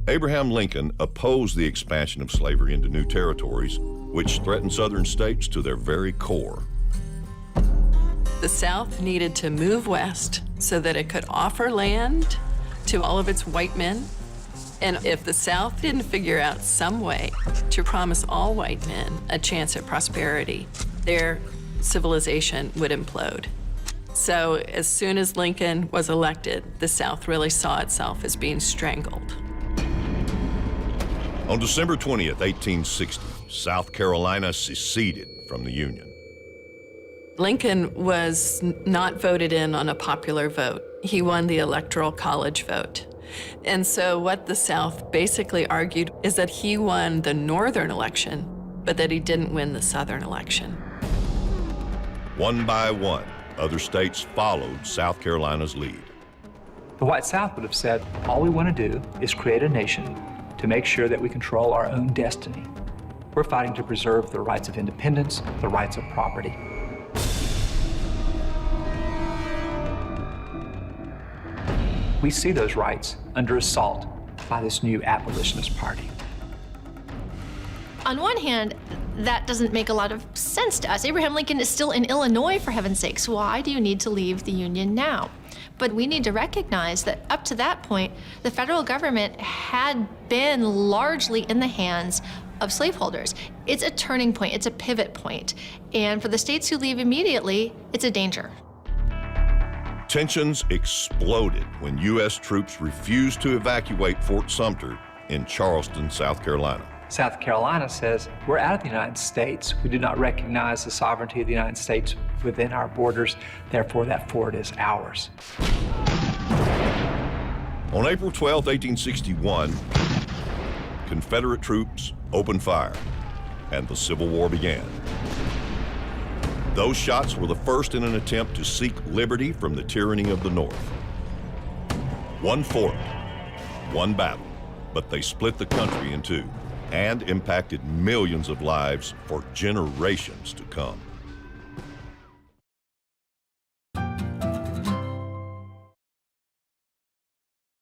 Abraham Lincoln opposed the expansion of slavery into new territories, which threatened southern states to their very core. The South needed to move west so that it could offer land to all of its white men. And if the South didn't figure out some way to promise all white men a chance at prosperity, their civilization would implode. So as soon as Lincoln was elected, the South really saw itself as being strangled. On December 20th, 1860, South Carolina seceded from the Union. Lincoln was not voted in on a popular vote. He won the Electoral College vote. And so what the South basically argued is that he won the Northern election, but that he didn't win the Southern election. One by one, other states followed South Carolina's lead. The white South would have said, all we want to do is create a nation to make sure that we control our own destiny. We're fighting to preserve the rights of independence, the rights of property. We see those rights under assault by this new abolitionist party. On one hand, that doesn't make a lot of sense to us. Abraham Lincoln is still in Illinois, for heaven's sakes. Why do you need to leave the Union now? But we need to recognize that up to that point, the federal government had been largely in the hands of slaveholders. It's a turning point, it's a pivot point. And for the states who leave immediately, it's a danger. Tensions exploded when U.S. troops refused to evacuate Fort Sumter in Charleston, South Carolina. South Carolina says, we're out of the United States. We do not recognize the sovereignty of the United States within our borders. Therefore, that fort is ours. On April 12, 1861, Confederate troops opened fire, and the Civil War began. Those shots were the first in an attempt to seek liberty from the tyranny of the North. One fort, one battle, but they split the country in two and impacted millions of lives for generations to come.